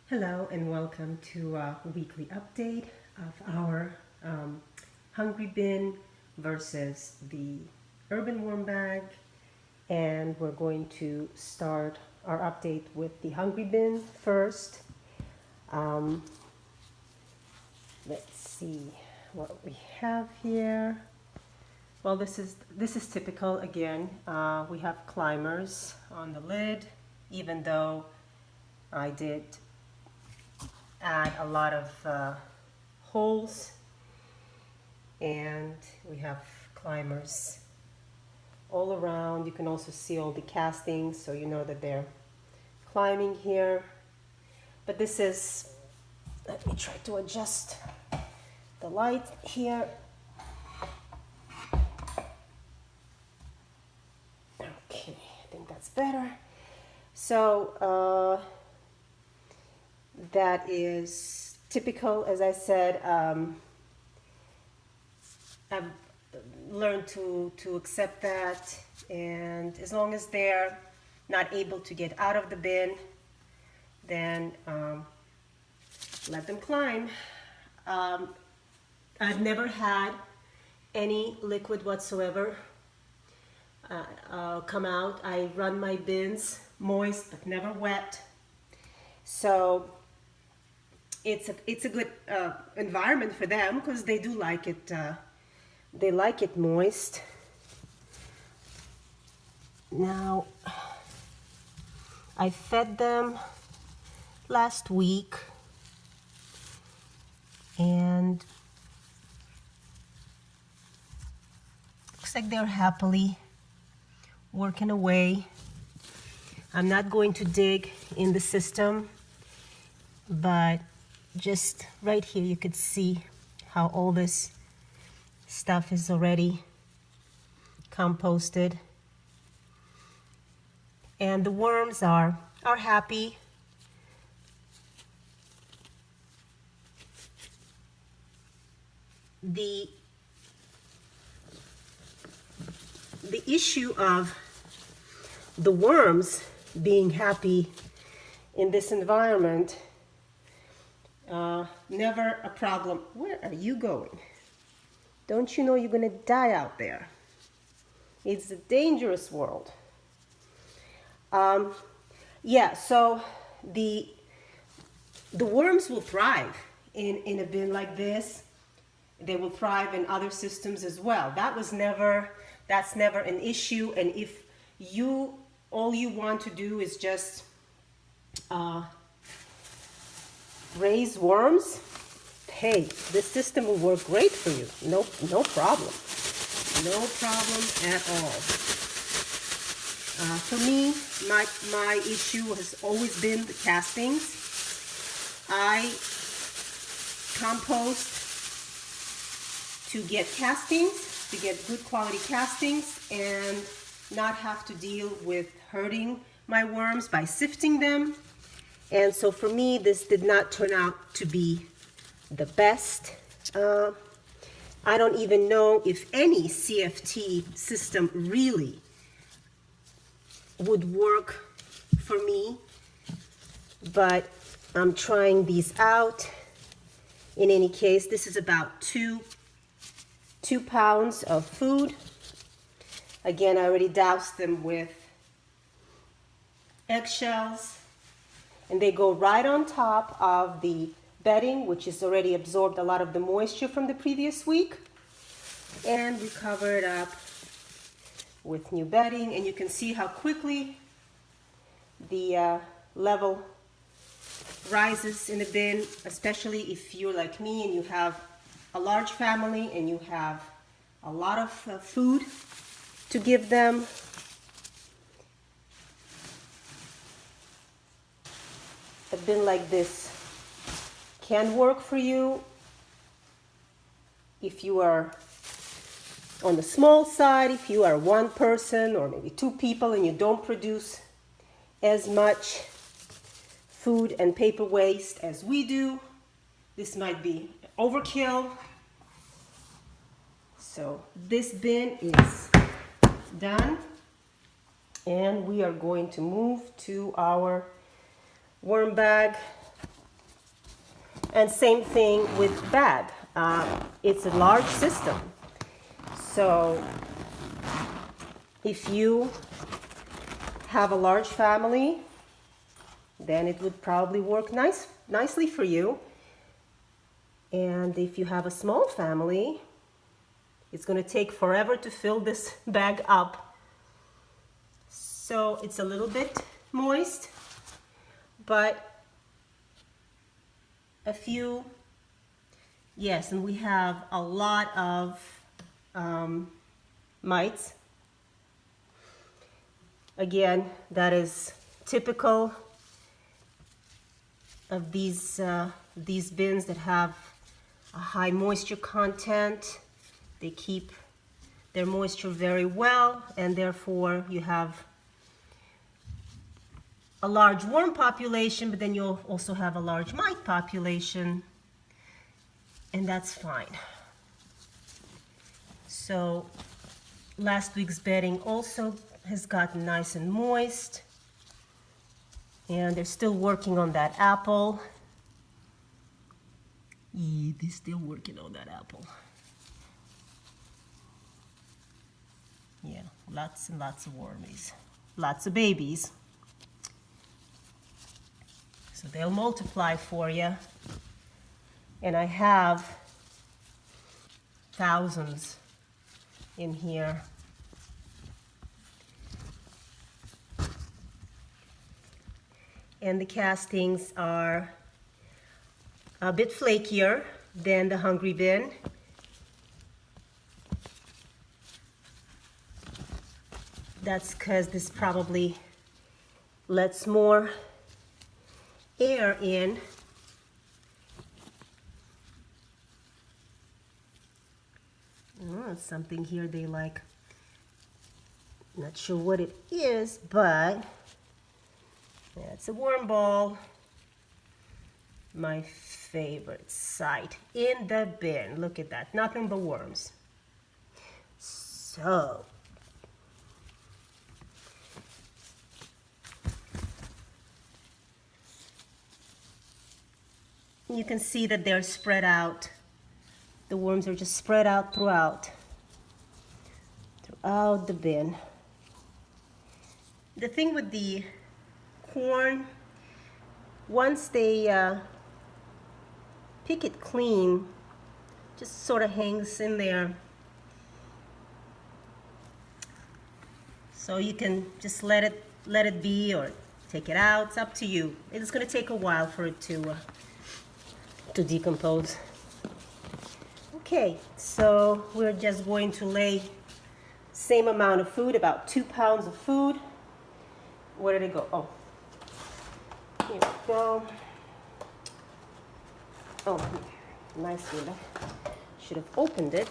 Hello and welcome to a weekly update of our Hungry Bin versus the Urban Worm Bag. And we're going to start our update with the Hungry Bin first. Let's see what we have here. Well, this is typical again. We have climbers on the lid, even though I did add a lot of holes, and we have climbers all around. You can also see all the castings, so you know that they're climbing here. But this is, let me try to adjust the light here. Okay, I think that's better. So that is typical, as I said. I've learned to accept that, and as long as they're not able to get out of the bin, then let them climb. I've never had any liquid whatsoever come out. I run my bins moist but never wet, so it's a good environment for them because they do like it. They like it moist. Now, I fed them last week, and looks like they're happily working away. I'm not going to dig in the system, but just right here you could see how all this stuff is already composted, and the worms are happy. The issue of the worms being happy in this environment, never a problem. Where are you going? Don't you know you're gonna die out there? It's a dangerous world. Yeah, so the worms will thrive in a bin like this. They will thrive in other systems as well. That's never an issue. And if all you want to do is just raise worms, hey, this system will work great for you. No problem. No problem at all. For me, my issue has always been the castings. I compost to get castings, to get good quality castings, and not have to deal with hurting my worms by sifting them. And so for me, this did not turn out to be the best. I don't even know if any CFT system really would work for me, but I'm trying these out. In any case, this is about 2 pounds of food. Again, I already doused them with eggshells, and they go right on top of the bedding, which has already absorbed a lot of the moisture from the previous week. And we cover it up with new bedding, and you can see how quickly the level rises in the bin, especially if you're like me and you have a large family and you have a lot of food to give them. A bin like this can work for you if you are on the small side, if you are one person or maybe 2 people and you don't produce as much food and paper waste as we do. This might be overkill. So this bin is done, and we are going to move to our worm bag. And same thing with bag. It's a large system. So if you have a large family, then it would probably work nicely for you. And if you have a small family, it's going to take forever to fill this bag up. So it's a little bit moist, but a few, yes, and we have a lot of mites. Again, that is typical of these bins that have a high moisture content. They keep their moisture very well, and therefore you have a large worm population, but then you'll also have a large mite population, and that's fine. So last week's bedding also has gotten nice and moist, and they're still working on that apple. Yeah, they're still working on that apple. Yeah, lots and lots of wormies, lots of babies. So they'll multiply for you. And I have thousands in here. And the castings are a bit flakier than the Hungry Bin. That's because this probably lets more air in. Oh, something here they like. Not sure what it is, but yeah, it's a worm ball. My favorite sight in the bin. Look at that, nothing but worms. So you can see that they're spread out. The worms are just spread out throughout the bin. The thing with the corn, once they pick it clean, just sort of hangs in there. So you can just let it be or take it out. It's up to you. It's going to take a while for it to decompose. Okay, so we're just going to lay same amount of food, about 2 pounds of food. Where did it go? Oh, here we go. Oh, nicely. Should have opened it.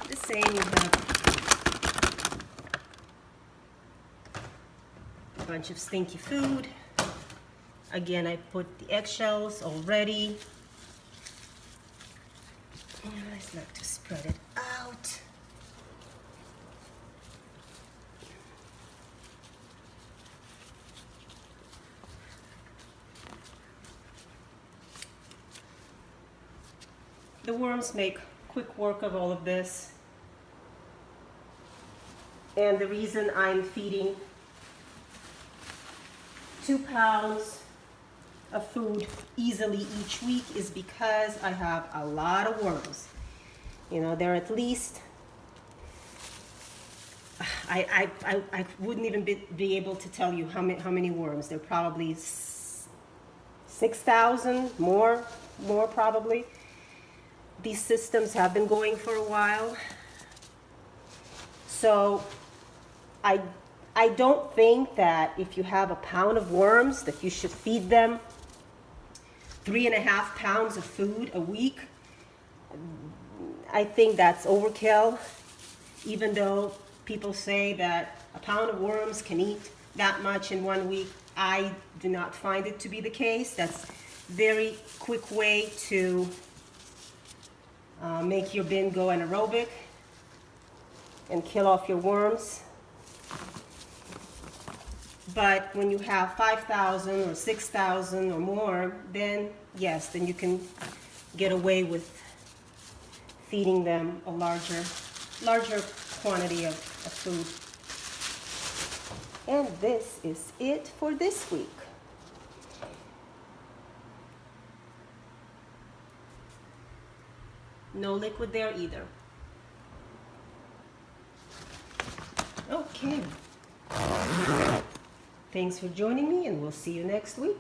The same, you have a bunch of stinky food. Again, I put the eggshells already. I just like to spread it out. The worms make quick work of all of this. And the reason I'm feeding 2 pounds of food easily each week is because I have a lot of worms. You know, they're at least, I wouldn't even be able to tell you how many worms. They're probably 6,000, more probably. These systems have been going for a while. So I don't think that if you have a pound of worms that you should feed them 3.5 pounds of food a week. I think that's overkill, even though people say that a pound of worms can eat that much in 1 week. I do not find it to be the case. That's very quick way to make your bin go anaerobic and kill off your worms. But when you have 5,000 or 6,000 or more, then yes, then you can get away with feeding them a larger quantity of food. And this is it for this week. No liquid there either. Okay. Thanks for joining me, and we'll see you next week.